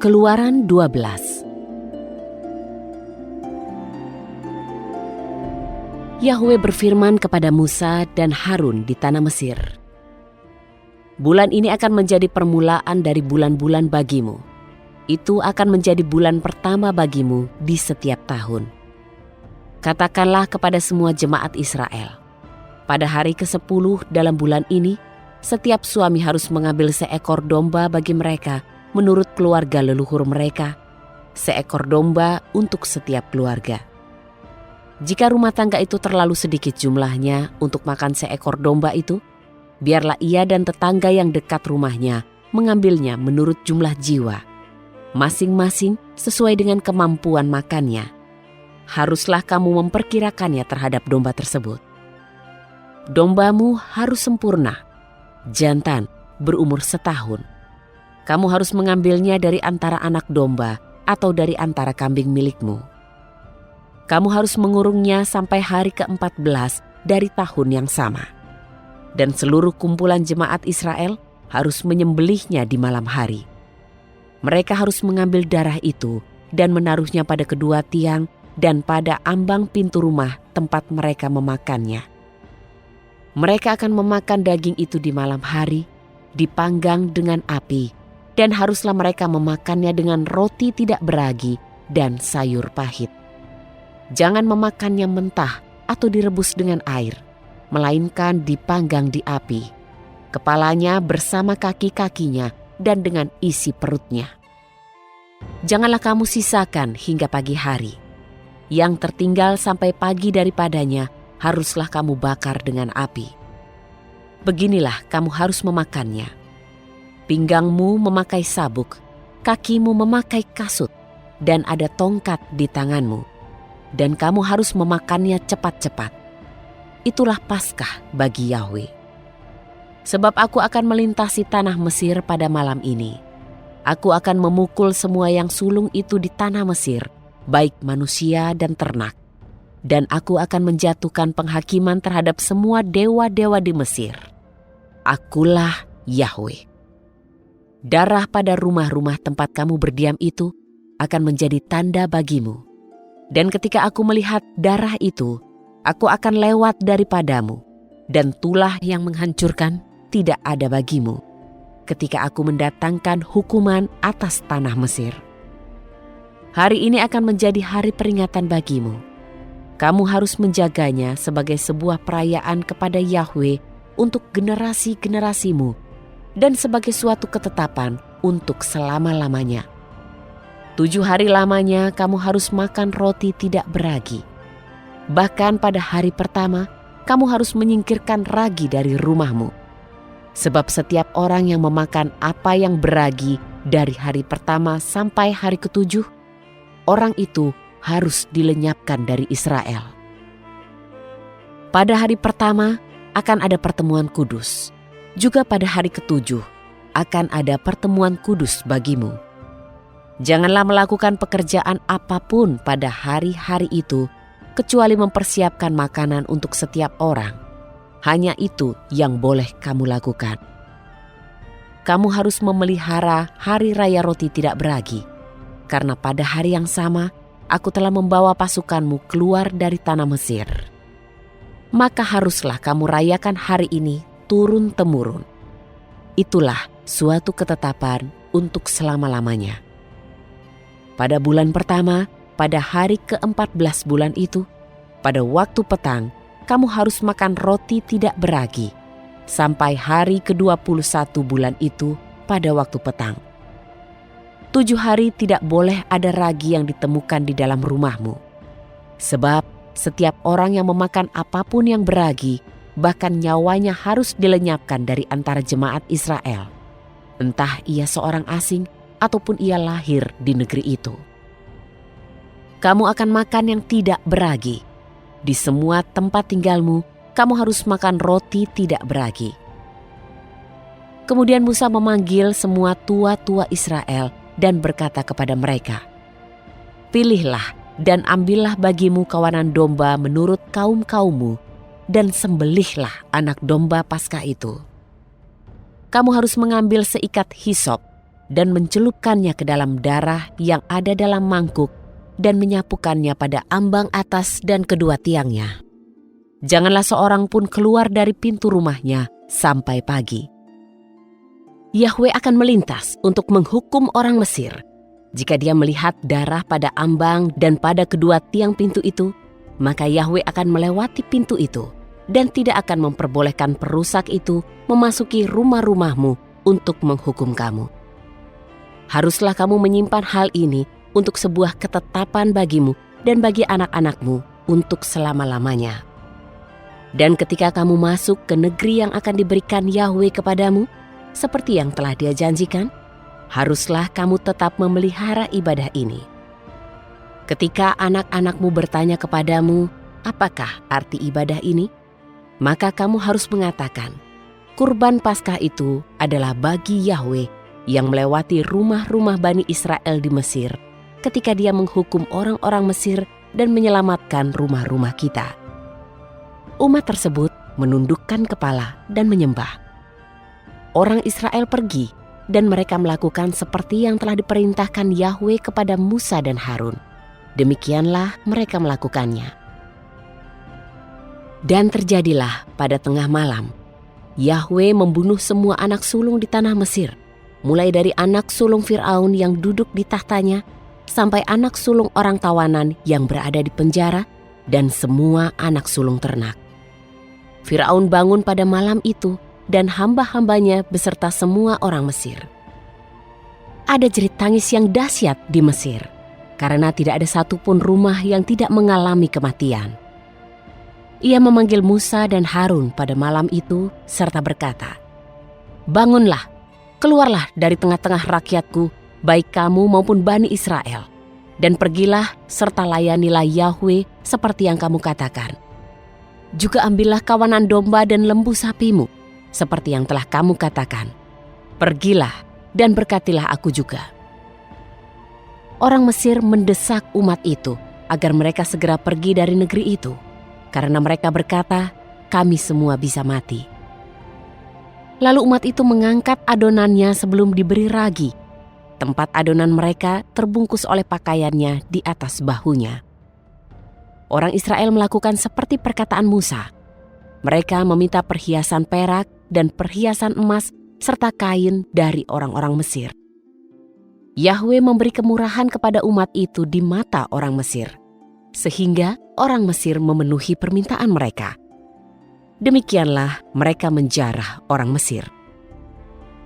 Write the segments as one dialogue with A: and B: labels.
A: Keluaran 12. Yahwe berfirman kepada Musa dan Harun di tanah Mesir, "Bulan ini akan menjadi permulaan dari bulan-bulan bagimu. Itu akan menjadi bulan pertama bagimu di setiap tahun. Katakanlah kepada semua jemaat Israel, pada hari ke-10 dalam bulan ini, setiap suami harus mengambil seekor domba bagi mereka menurut keluarga leluhur mereka, seekor domba untuk setiap keluarga. Jika rumah tangga itu terlalu sedikit jumlahnya untuk makan seekor domba itu, biarlah ia dan tetangga yang dekat rumahnya mengambilnya menurut jumlah jiwa, masing-masing sesuai dengan kemampuan makannya. Haruslah kamu memperkirakannya terhadap domba tersebut. Dombamu harus sempurna, jantan, berumur setahun. Kamu harus mengambilnya dari antara anak domba atau dari antara kambing milikmu. Kamu harus mengurungnya sampai hari ke-14 dari tahun yang sama. Dan seluruh kumpulan jemaat Israel harus menyembelihnya di malam hari. Mereka harus mengambil darah itu dan menaruhnya pada kedua tiang dan pada ambang pintu rumah tempat mereka memakannya. Mereka akan memakan daging itu di malam hari, dipanggang dengan api, dan haruslah mereka memakannya dengan roti tidak beragi dan sayur pahit. Jangan memakannya mentah atau direbus dengan air, melainkan dipanggang di api, kepalanya bersama kaki-kakinya dan dengan isi perutnya. Janganlah kamu sisakan hingga pagi hari. Yang tertinggal sampai pagi daripadanya haruslah kamu bakar dengan api. Beginilah kamu harus memakannya. Pinggangmu memakai sabuk, kakimu memakai kasut, dan ada tongkat di tanganmu. Dan kamu harus memakannya cepat-cepat. Itulah Paskah bagi Yahwe. Sebab aku akan melintasi tanah Mesir pada malam ini. Aku akan memukul semua yang sulung itu di tanah Mesir, baik manusia dan ternak. Dan aku akan menjatuhkan penghakiman terhadap semua dewa-dewa di Mesir. Akulah Yahwe. Darah pada rumah-rumah tempat kamu berdiam itu akan menjadi tanda bagimu. Dan ketika aku melihat darah itu, aku akan lewat daripadamu, dan tulah yang menghancurkan tidak ada bagimu, ketika aku mendatangkan hukuman atas tanah Mesir. Hari ini akan menjadi hari peringatan bagimu. Kamu harus menjaganya sebagai sebuah perayaan kepada Yahwe untuk generasi-generasimu, dan sebagai suatu ketetapan untuk selama-lamanya. 7 hari lamanya kamu harus makan roti tidak beragi. Bahkan pada hari pertama, kamu harus menyingkirkan ragi dari rumahmu. Sebab setiap orang yang memakan apa yang beragi dari hari pertama sampai hari ke-7, orang itu harus dilenyapkan dari Israel. Pada hari pertama akan ada pertemuan kudus. Juga pada hari ke-7 akan ada pertemuan kudus bagimu. Janganlah melakukan pekerjaan apapun pada hari-hari itu, kecuali mempersiapkan makanan untuk setiap orang. Hanya itu yang boleh kamu lakukan. Kamu harus memelihara hari raya roti tidak beragi, karena pada hari yang sama, aku telah membawa pasukanmu keluar dari tanah Mesir. Maka haruslah kamu rayakan hari ini turun-temurun. Itulah suatu ketetapan untuk selama-lamanya. Pada bulan pertama, pada hari ke-14 bulan itu, pada waktu petang, kamu harus makan roti tidak beragi, sampai hari ke-21 bulan itu pada waktu petang. 7 hari tidak boleh ada ragi yang ditemukan di dalam rumahmu. Sebab setiap orang yang memakan apapun yang beragi, bahkan nyawanya harus dilenyapkan dari antara jemaat Israel. Entah ia seorang asing, ataupun ia lahir di negeri itu. Kamu akan makan yang tidak beragi. Di semua tempat tinggalmu, kamu harus makan roti tidak beragi. Kemudian Musa memanggil semua tua-tua Israel dan berkata kepada mereka, "Pilihlah dan ambillah bagimu kawanan domba menurut kaum-kaummu, dan sembelihlah anak domba Paskah itu. Kamu harus mengambil seikat hisop, dan mencelupkannya ke dalam darah yang ada dalam mangkuk dan menyapukannya pada ambang atas dan kedua tiangnya. Janganlah seorang pun keluar dari pintu rumahnya sampai pagi. Yahwe akan melintas untuk menghukum orang Mesir. Jika dia melihat darah pada ambang dan pada kedua tiang pintu itu, maka Yahwe akan melewati pintu itu dan tidak akan memperbolehkan perusak itu memasuki rumah-rumahmu untuk menghukum kamu. Haruslah kamu menyimpan hal ini untuk sebuah ketetapan bagimu dan bagi anak-anakmu untuk selama-lamanya. Dan ketika kamu masuk ke negeri yang akan diberikan Yahwe kepadamu, seperti yang telah Dia janjikan, haruslah kamu tetap memelihara ibadah ini. Ketika anak-anakmu bertanya kepadamu, apakah arti ibadah ini? Maka kamu harus mengatakan, kurban Paskah itu adalah bagi Yahwe yang melewati rumah-rumah Bani Israel di Mesir ketika Dia menghukum orang-orang Mesir dan menyelamatkan rumah-rumah kita. Umat tersebut menundukkan kepala dan menyembah. Orang Israel pergi dan mereka melakukan seperti yang telah diperintahkan Yahwe kepada Musa dan Harun. Demikianlah mereka melakukannya. Dan terjadilah pada tengah malam, Yahwe membunuh semua anak sulung di tanah Mesir, mulai dari anak sulung Firaun yang duduk di tahtanya, sampai anak sulung orang tawanan yang berada di penjara, dan semua anak sulung ternak. Firaun bangun pada malam itu, dan hamba-hambanya beserta semua orang Mesir. Ada jerit tangis yang dahsyat di Mesir, karena tidak ada satupun rumah yang tidak mengalami kematian. Ia memanggil Musa dan Harun pada malam itu serta berkata, "Bangunlah, keluarlah dari tengah-tengah rakyatku, baik kamu maupun Bani Israel, dan pergilah serta layanilah Yahwe seperti yang kamu katakan. Juga ambillah kawanan domba dan lembu sapimu, seperti yang telah kamu katakan. Pergilah dan berkatilah aku juga." Orang Mesir mendesak umat itu agar mereka segera pergi dari negeri itu, karena mereka berkata, "Kami semua bisa mati." Lalu umat itu mengangkat adonannya sebelum diberi ragi. Tempat adonan mereka terbungkus oleh pakaiannya di atas bahunya. Orang Israel melakukan seperti perkataan Musa. Mereka meminta perhiasan perak dan perhiasan emas serta kain dari orang-orang Mesir. Yahwe memberi kemurahan kepada umat itu di mata orang Mesir, sehingga orang Mesir memenuhi permintaan mereka. Demikianlah mereka menjarah orang Mesir.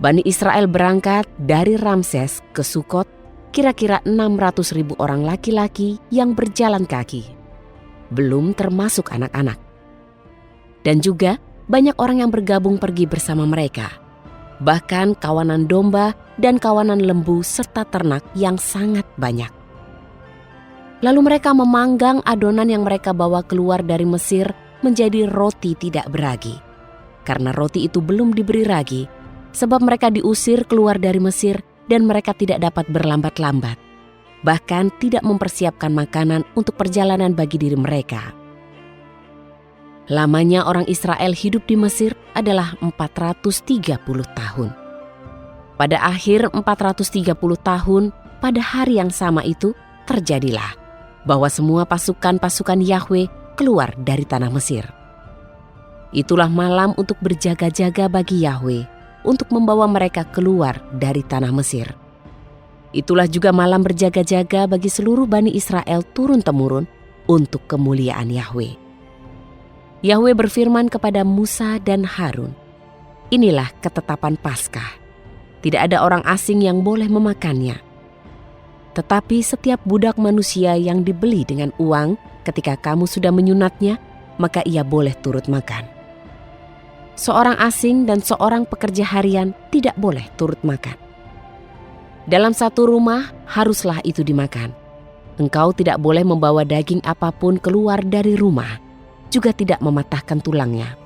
A: Bani Israel berangkat dari Ramses ke Sukot, kira-kira 600.000 orang laki-laki yang berjalan kaki, belum termasuk anak-anak. Dan juga banyak orang yang bergabung pergi bersama mereka, bahkan kawanan domba dan kawanan lembu serta ternak yang sangat banyak. Lalu mereka memanggang adonan yang mereka bawa keluar dari Mesir menjadi roti tidak beragi. Karena roti itu belum diberi ragi, sebab mereka diusir keluar dari Mesir dan mereka tidak dapat berlambat-lambat, bahkan tidak mempersiapkan makanan untuk perjalanan bagi diri mereka. Lamanya orang Israel hidup di Mesir adalah 430 tahun. Pada akhir 430 tahun, pada hari yang sama itu, terjadilah bahwa semua pasukan-pasukan Yahwe keluar dari tanah Mesir. Itulah malam untuk berjaga-jaga bagi Yahwe, untuk membawa mereka keluar dari tanah Mesir. Itulah juga malam berjaga-jaga bagi seluruh Bani Israel turun-temurun untuk kemuliaan Yahwe. Yahwe berfirman kepada Musa dan Harun, "Inilah ketetapan Paskah. Tidak ada orang asing yang boleh memakannya. Tetapi setiap budak manusia yang dibeli dengan uang ketika kamu sudah menyunatnya, maka ia boleh turut makan. Seorang asing dan seorang pekerja harian tidak boleh turut makan. Dalam satu rumah haruslah itu dimakan. Engkau tidak boleh membawa daging apapun keluar dari rumah, juga tidak mematahkan tulangnya.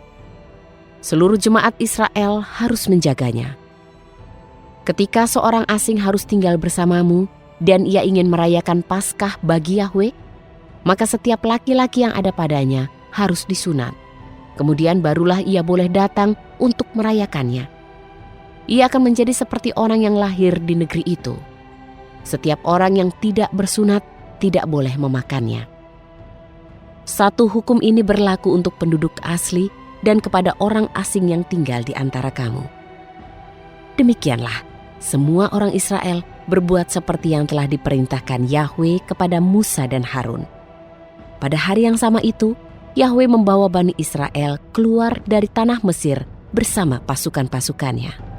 A: Seluruh jemaat Israel harus menjaganya. Ketika seorang asing harus tinggal bersamamu dan ia ingin merayakan Paskah bagi Yahwe, maka setiap laki-laki yang ada padanya harus disunat. Kemudian barulah ia boleh datang untuk merayakannya. Ia akan menjadi seperti orang yang lahir di negeri itu. Setiap orang yang tidak bersunat tidak boleh memakannya. Satu hukum ini berlaku untuk penduduk asli dan kepada orang asing yang tinggal di antara kamu. Demikianlah, semua orang Israel berbuat seperti yang telah diperintahkan Yahwe kepada Musa dan Harun. Pada hari yang sama itu, Yahwe membawa Bani Israel keluar dari tanah Mesir bersama pasukan-pasukannya.